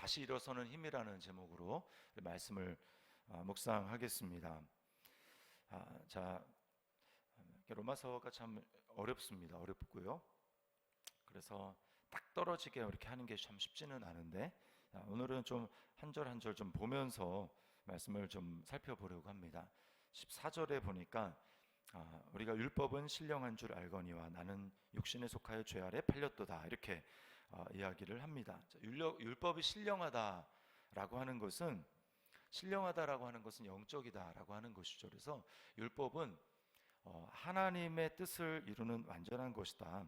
다시 일어서는 힘이라는 제목으로 말씀을 묵상하겠습니다. 자, 로마서가 참 어렵습니다. 어렵고요. 그래서 딱 떨어지게 이렇게 하는 게 참 쉽지는 않은데, 오늘은 좀 한 절 한 절 좀 보면서 말씀을 좀 살펴보려고 합니다. 14절에 보니까 우리가 율법은 신령한 줄 알거니와 나는 육신에 속하여 죄 아래 팔렸도다, 이렇게 이야기를 합니다. 율법이 신령하다라고 하는 것은, 신령하다라고 하는 것은 영적이다라고 하는 것이죠. 그래서 율법은 하나님의 뜻을 이루는 완전한 것이다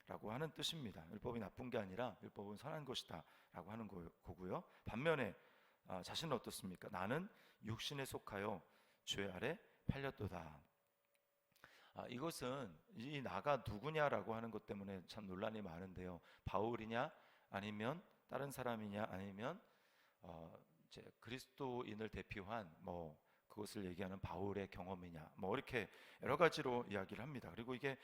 라고 하는 뜻입니다. 율법이 나쁜 게 아니라 율법은 선한 것이다 라고 하는 거고요. 반면에 자신은 어떻습니까? 나는 육신에 속하여 죄 아래 팔렸도다. 이것은 이 나가 누구냐라고 하는 것 때문에 참 논란이 많은데요. 바울이냐, 아니면 다른 사람이냐, 아니면 이제 그리스도인을 대표한 그것을 얘기하는 바울의 경험이냐, 이렇게 여러 가지로 이야기를 합니다. 그리고 이게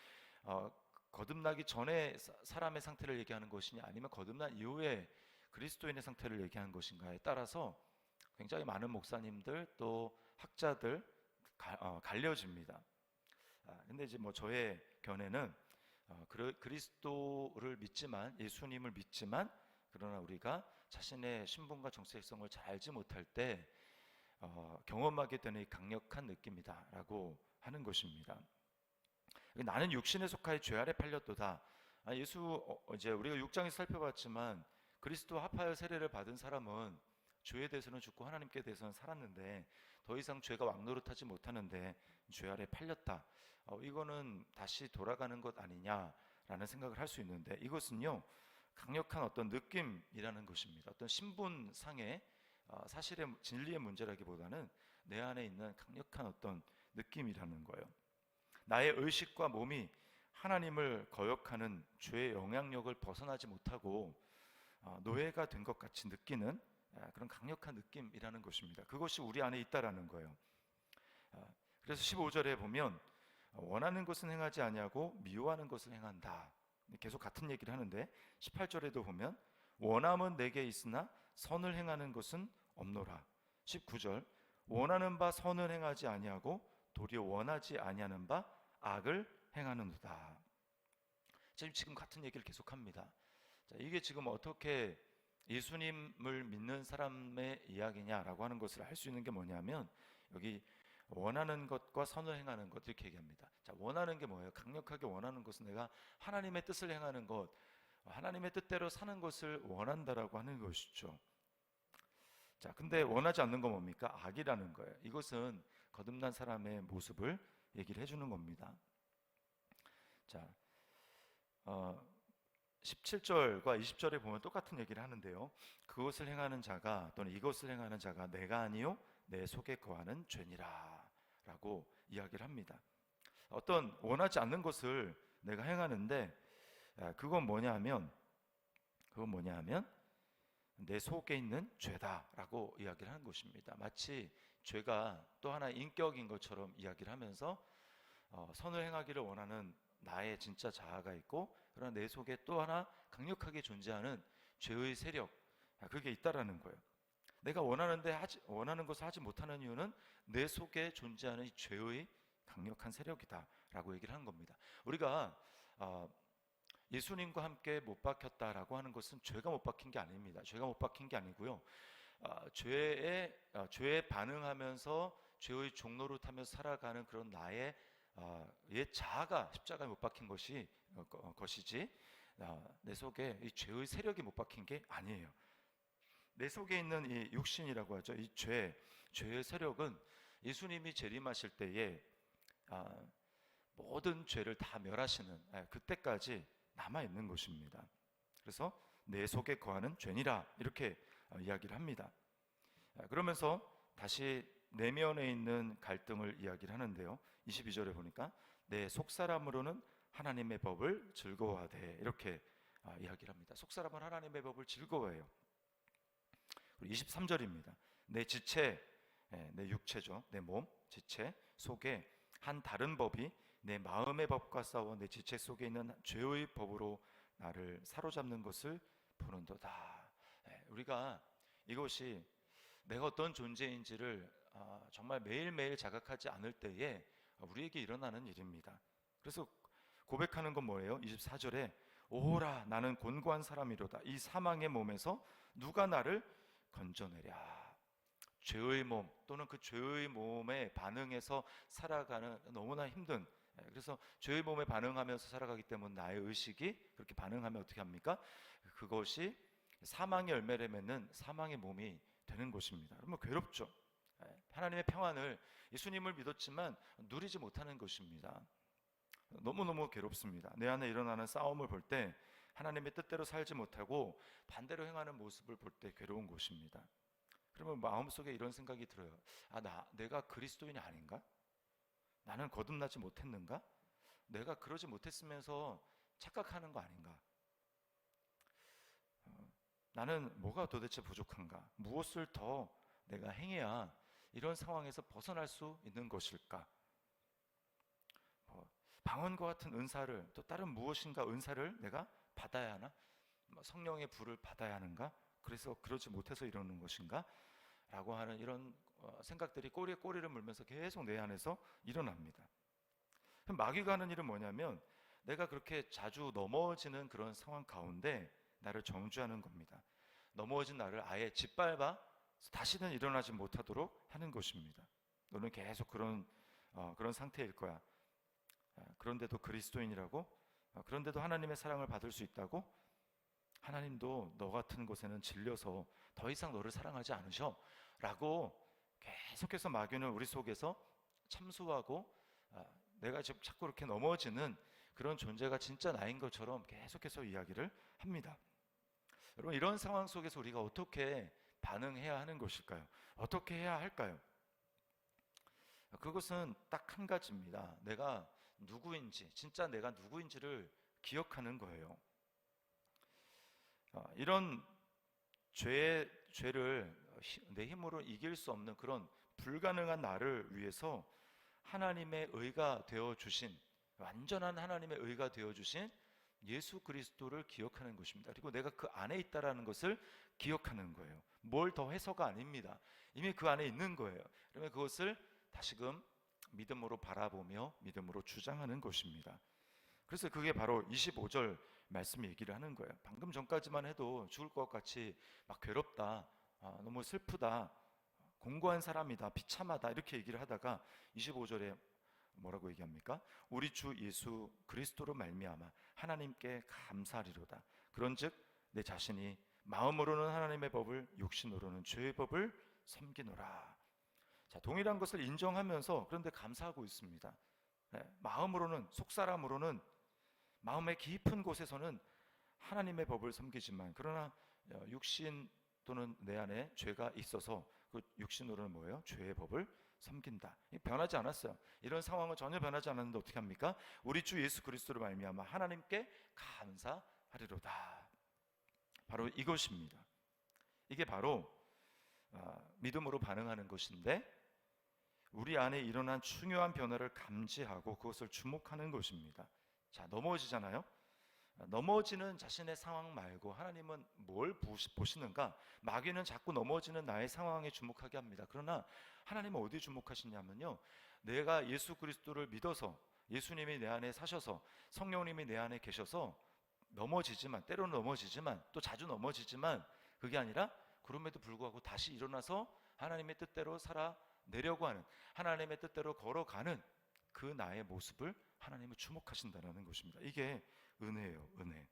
거듭나기 전에 사람의 상태를 얘기하는 것이냐, 아니면 거듭난 이후에 그리스도인의 상태를 얘기하는 것인가에 따라서 굉장히 많은 목사님들 또 학자들 갈려집니다. 근데 이제 저의 견해는 그리스도를 믿지만, 예수님을 믿지만, 그러나 우리가 자신의 신분과 정체성을 잘 알지 못할 때 경험하게 되는 이 강력한 느낌이다라고 하는 것입니다. 나는 육신에 속하여 죄 아래 팔렸도다. 예수 이제 우리가 6장에서 살펴봤지만 그리스도 합하여 세례를 받은 사람은 죄에 대해서는 죽고 하나님께 대해서는 살았는데 더 이상 죄가 왕노릇하지 못하는데 죄 아래 팔렸다. 이거는 다시 돌아가는 것 아니냐라는 생각을 할 수 있는데, 이것은요 강력한 어떤 느낌이라는 것입니다. 어떤 신분상의 사실의 진리의 문제라기보다는 내 안에 있는 강력한 어떤 느낌이라는 거예요. 나의 의식과 몸이 하나님을 거역하는 죄의 영향력을 벗어나지 못하고 노예가 된 것 같이 느끼는 그런 강력한 느낌이라는 것입니다. 그것이 우리 안에 있다라는 거예요. 그래서 15절에 보면 원하는 것은 행하지 아니하고 미워하는 것을 행한다. 계속 같은 얘기를 하는데 18절에도 보면 원함은 내게 있으나 선을 행하는 것은 없노라. 19절 원하는 바 선을 행하지 아니하고 도리어 원하지 아니하는 바 악을 행하는도다. 지금 같은 얘기를 계속합니다. 이게 지금 어떻게 예수님을 믿는 사람의 이야기냐라고 하는 것을 알 수 있는 게 뭐냐면, 여기 원하는 것과 선을 행하는 것, 이렇게 얘기합니다. 원하는 게 뭐예요? 강력하게 원하는 것은 내가 하나님의 뜻을 행하는 것, 하나님의 뜻대로 사는 것을 원한다라고 하는 것이죠. 근데 원하지 않는 건 뭡니까? 악이라는 거예요. 이것은 거듭난 사람의 모습을 얘기를 해주는 겁니다. 17절과 20절에 보면 똑같은 얘기를 하는데요. 그것을 행하는 자가 또는 이것을 행하는 자가 내가 아니요 내 속에 거하는 죄니라 라고 이야기를 합니다. 어떤 원하지 않는 것을 내가 행하는데 그건 뭐냐면 내 속에 있는 죄다라고 이야기를 하는 것입니다. 마치 죄가 또 하나의 인격인 것처럼 이야기를 하면서 선을 행하기를 원하는 나의 진짜 자아가 있고, 그러나 내 속에 또 하나 강력하게 존재하는 죄의 세력, 그게 있다라는 거예요. 내가 원하는 것을 하지 못하는 이유는 내 속에 존재하는 이 죄의 강력한 세력이다라고 얘기를 하는 겁니다. 우리가 예수님과 함께 못 박혔다라고 하는 것은 죄가 못 박힌 게 아닙니다. 죄가 못 박힌 게 아니고요. 죄에 반응하면서 죄의 종로를 타면서 살아가는 그런 나의 옛 자아가 십자가에 못 박힌 것이지 내 속에 이 죄의 세력이 못 박힌 게 아니에요. 내 속에 있는 이 육신이라고 하죠. 이 죄의 세력은 예수님이 재림하실 때에 모든 죄를 다 멸하시는 그때까지 남아 있는 것입니다. 그래서 내 속에 거하는 죄니라 이렇게 이야기를 합니다. 그러면서 다시 내면에 있는 갈등을 이야기를 하는데요. 22절에 보니까 내 속사람으로는 하나님의 법을 즐거워하되 이렇게 이야기를 합니다. 속사람은 하나님의 법을 즐거워해요. 그리고 23절입니다. 내 지체, 내 육체죠. 내 몸, 지체 속에 한 다른 법이 내 마음의 법과 싸워 내 지체 속에 있는 죄의 법으로 나를 사로잡는 것을 보는도다. 우리가 이것이 내가 어떤 존재인지를 정말 매일매일 자각하지 않을 때에 우리에게 일어나는 일입니다. 그래서 고백하는 건 뭐예요? 24절에 오호라 나는 곤고한 사람이로다. 이 사망의 몸에서 누가 나를 건져내랴. 죄의 몸 또는 그 죄의 몸에 반응해서 살아가는 너무나 힘든, 그래서 죄의 몸에 반응하면서 살아가기 때문에 나의 의식이 그렇게 반응하면 어떻게 합니까? 그것이 사망의 열매를 맺는 사망의 몸이 되는 것입니다. 그러면 괴롭죠. 하나님의 평안을, 예수님을 믿었지만 누리지 못하는 것입니다. 너무너무 괴롭습니다. 내 안에 일어나는 싸움을 볼 때 하나님의 뜻대로 살지 못하고 반대로 행하는 모습을 볼 때 괴로운 것입니다. 그러면 마음속에 이런 생각이 들어요. 내가 그리스도인이 아닌가? 나는 거듭나지 못했는가? 내가 그러지 못했으면서 착각하는 거 아닌가? 나는 뭐가 도대체 부족한가? 무엇을 더 내가 행해야 이런 상황에서 벗어날 수 있는 것일까? 방언과 같은 은사를, 또 다른 무엇인가 은사를 내가 받아야 하나? 성령의 불을 받아야 하는가? 그래서 그러지 못해서 이러는 것인가? 라고 하는 이런 생각들이 꼬리에 꼬리를 물면서 계속 내 안에서 일어납니다. 마귀가 하는 일은 뭐냐면 내가 그렇게 자주 넘어지는 그런 상황 가운데 나를 정죄하는 겁니다. 넘어진 나를 아예 짓밟아 다시는 일어나지 못하도록 하는 것입니다. 너는 계속 그런 상태일 거야. 그런데도 그리스도인이라고? 그런데도 하나님의 사랑을 받을 수 있다고? 하나님도 너 같은 곳에는 질려서 더 이상 너를 사랑하지 않으셔 라고 계속해서 마귀는 우리 속에서 참소하고, 내가 지금 자꾸 이렇게 넘어지는 그런 존재가 진짜 나인 것처럼 계속해서 이야기를 합니다. 여러분, 이런 상황 속에서 우리가 어떻게 반응해야 하는 것일까요? 어떻게 해야 할까요? 그것은 딱 한 가지입니다. 내가 누구인지, 진짜 내가 누구인지를 기억하는 거예요. 이런 죄를 내 힘으로 이길 수 없는 그런 불가능한 나를 위해서 하나님의 의가 되어주신, 완전한 하나님의 의가 되어주신 예수 그리스도를 기억하는 것입니다. 그리고 내가 그 안에 있다라는 것을 기억하는 거예요. 뭘 더 해서가 아닙니다. 이미 그 안에 있는 거예요. 그러면 그것을 다시금 믿음으로 바라보며 믿음으로 주장하는 것입니다. 그래서 그게 바로 25절 말씀 얘기를 하는 거예요. 방금 전까지만 해도 죽을 것 같이 막 괴롭다, 너무 슬프다, 공고한 사람이다, 비참하다 이렇게 얘기를 하다가 25절에 뭐라고 얘기합니까? 우리 주 예수 그리스도로 말미암아 하나님께 감사하리로다. 그런즉 내 자신이 마음으로는 하나님의 법을, 육신으로는 죄의 법을 섬기노라. 자, 동일한 것을 인정하면서 그런데 감사하고 있습니다. 마음으로는, 속사람으로는, 마음의 깊은 곳에서는 하나님의 법을 섬기지만, 그러나 육신 또는 내 안에 죄가 있어서 그 육신으로는 뭐예요? 죄의 법을 섬긴다. 변하지 않았어요. 이런 상황은 전혀 변하지 않았는데 어떻게 합니까? 우리 주 예수 그리스도로 말미암아 하나님께 감사하리로다. 바로 이것입니다. 이게 바로 믿음으로 반응하는 것인데, 우리 안에 일어난 중요한 변화를 감지하고 그것을 주목하는 것입니다. 자, 넘어지잖아요. 넘어지는 자신의 상황 말고 하나님은 뭘 보시는가? 마귀는 자꾸 넘어지는 나의 상황에 주목하게 합니다. 그러나 하나님은 어디에 주목하시냐면요, 내가 예수 그리스도를 믿어서, 예수님이 내 안에 사셔서, 성령님이 내 안에 계셔서 넘어지지만, 때로는 넘어지지만, 또 자주 넘어지지만, 그게 아니라 그럼에도 불구하고 다시 일어나서 하나님의 뜻대로 살아내려고 하는, 하나님의 뜻대로 걸어가는 그 나의 모습을 하나님은 주목하신다는 것입니다. 이게 은혜예요, 은혜.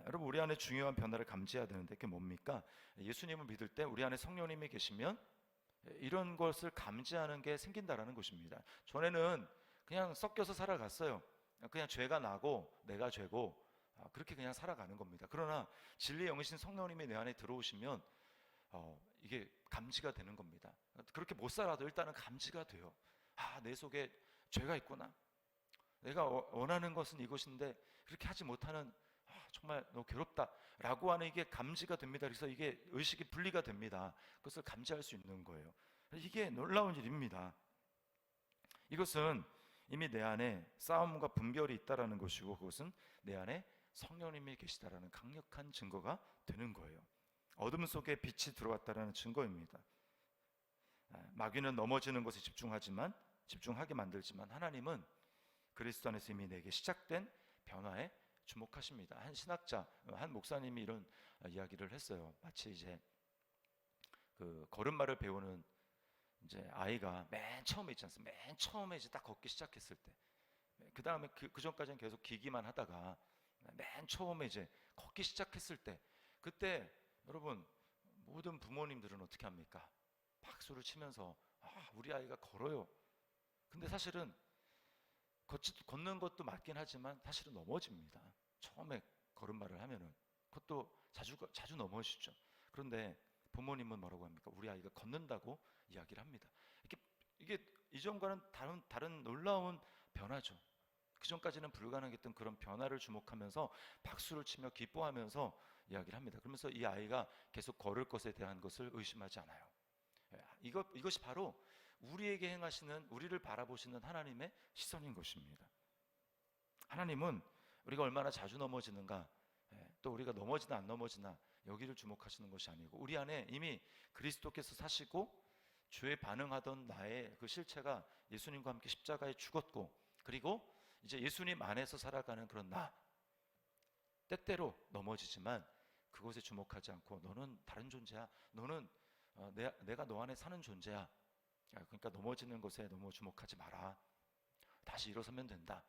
여러분, 우리 안에 중요한 변화를 감지해야 되는데 그게 뭡니까? 예수님을 믿을 때 우리 안에 성령님이 계시면 이런 것을 감지하는 게 생긴다라는 것입니다. 전에는 그냥 섞여서 살아갔어요. 그냥 죄가 나고 내가 죄고 그렇게 그냥 살아가는 겁니다. 그러나 진리의 영이신 성령님이 내 안에 들어오시면 이게 감지가 되는 겁니다. 그렇게 못 살아도 일단은 감지가 돼요. 내 속에 죄가 있구나. 내가 원하는 것은 이것인데 그렇게 하지 못하는, 정말 너무 괴롭다 라고 하는 이게 감지가 됩니다. 그래서 이게 의식이 분리가 됩니다. 그것을 감지할 수 있는 거예요. 이게 놀라운 일입니다. 이것은 이미 내 안에 싸움과 분별이 있다라는 것이고, 그것은 내 안에 성령님이 계시다라는 강력한 증거가 되는 거예요. 어둠 속에 빛이 들어왔다라는 증거입니다. 마귀는 넘어지는 것에 집중하게 만들지만 하나님은 그리스도 안에서 이미 내게 시작된 변화에 주목하십니다. 한 신학자, 한 목사님이 이런 이야기를 했어요. 마치 이제 그 걸음마를 배우는 이제 아이가 맨 처음에 있지 않습니까? 맨 처음에 이제 딱 걷기 시작했을 때, 그 다음에 그 전까지는 계속 기기만 하다가 맨 처음에 이제 걷기 시작했을 때, 그때 여러분 모든 부모님들은 어떻게 합니까? 박수를 치면서 우리 아이가 걸어요. 근데 사실은 걷는 것도 맞긴 하지만 사실은 넘어집니다. 처음에 걸음마를 하면은 그것도 자주 넘어지죠. 그런데 부모님은 뭐라고 합니까? 우리 아이가 걷는다고 이야기를 합니다. 이게 이전과는 다른 놀라운 변화죠. 그 전까지는 불가능했던 그런 변화를 주목하면서 박수를 치며 기뻐하면서 이야기를 합니다. 그러면서 이 아이가 계속 걸을 것에 대한 것을 의심하지 않아요. 이것이 바로 우리에게 행하시는, 우리를 바라보시는 하나님의 시선인 것입니다. 하나님은 우리가 얼마나 자주 넘어지는가, 또 우리가 넘어지나 안 넘어지나 여기를 주목하시는 것이 아니고, 우리 안에 이미 그리스도께서 사시고 주에 반응하던 나의 그 실체가 예수님과 함께 십자가에 죽었고, 그리고 이제 예수님 안에서 살아가는 그런 나, 때때로 넘어지지만 그것에 주목하지 않고 너는 다른 존재야, 너는 내가 너 안에 사는 존재야, 그러니까 넘어지는 것에 너무 주목하지 마라, 다시 일어서면 된다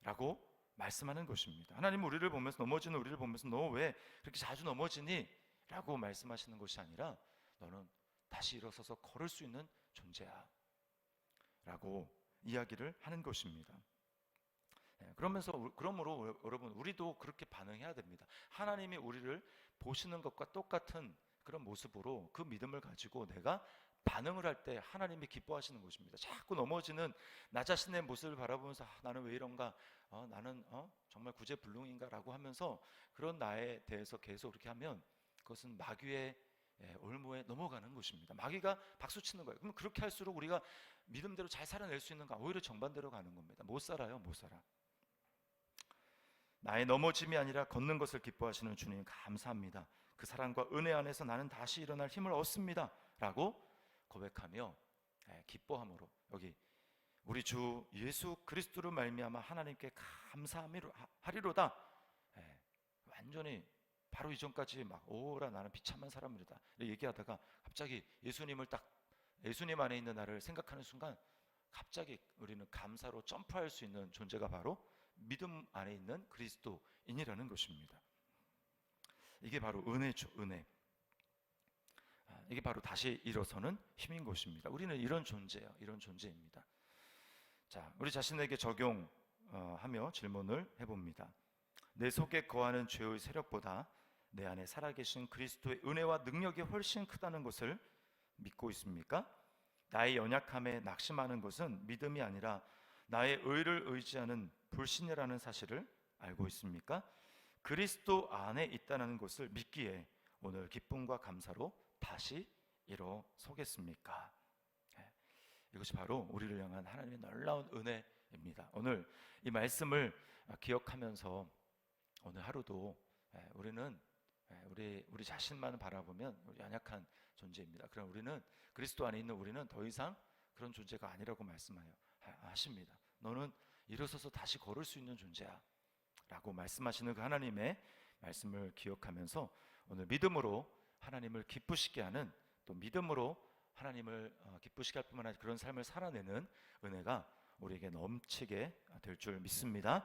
라고 말씀하는 것입니다. 하나님은 우리를 보면서, 넘어지는 우리를 보면서 너 왜 그렇게 자주 넘어지니? 라고 말씀하시는 것이 아니라 너는 다시 일어서서 걸을 수 있는 존재야 라고 이야기를 하는 것입니다. 그러므로 여러분, 우리도 그렇게 반응해야 됩니다. 하나님이 우리를 보시는 것과 똑같은 그런 모습으로 그 믿음을 가지고 내가 반응을 할 때 하나님이 기뻐하시는 것입니다. 자꾸 넘어지는 나 자신의 모습을 바라보면서 나는 왜 이런가, 나는 정말 구제불능인가 라고 하면서 그런 나에 대해서 계속 그렇게 하면 그것은 마귀의 올무에 넘어가는 것입니다. 마귀가 박수치는 거예요. 그럼 그렇게 할수록 우리가 믿음대로 잘 살아낼 수 있는가? 오히려 정반대로 가는 겁니다. 못 살아요, 못 살아. 나의 넘어짐이 아니라 걷는 것을 기뻐하시는 주님 감사합니다. 그 사랑과 은혜 안에서 나는 다시 일어날 힘을 얻습니다 라고 고백하며 기뻐함으로, 여기 우리 주 예수 그리스도로 말미암아 하나님께 감사하리로다, 완전히 바로 이전까지 막 오라 나는 비참한 사람이다 얘기하다가 갑자기 예수님 안에 있는 나를 생각하는 순간 갑자기 우리는 감사로 점프할 수 있는 존재가 바로 믿음 안에 있는 그리스도인이라는 것입니다. 이게 바로 은혜죠, 은혜. 이게 바로 다시 일어서는 힘인 것입니다. 우리는 이런 존재예요, 이런 존재입니다. 자, 우리 자신에게 적용하며 질문을 해봅니다. 내 속에 거하는 죄의 세력보다 내 안에 살아계신 그리스도의 은혜와 능력이 훨씬 크다는 것을 믿고 있습니까? 나의 연약함에 낙심하는 것은 믿음이 아니라 나의 의를 의지하는 불신이라는 사실을 알고 있습니까? 그리스도 안에 있다는 것을 믿기에 오늘 기쁨과 감사로 다시 일어서겠습니까? 이것이 바로 우리를 향한 하나님의 놀라운 은혜입니다. 오늘 이 말씀을 기억하면서 오늘 하루도 우리는 우리 자신만 바라보면 우리 연약한 존재입니다. 그럼 우리는, 그리스도 안에 있는 우리는 더 이상 그런 존재가 아니라고 말씀하십니다. 너는 일어서서 다시 걸을 수 있는 존재야 라고 말씀하시는 그 하나님의 말씀을 기억하면서 오늘 믿음으로 하나님을 기쁘시게 하는, 또 믿음으로 하나님을 기쁘시게 할 뿐만 아니라 그런 삶을 살아내는 은혜가 우리에게 넘치게 될 줄 믿습니다.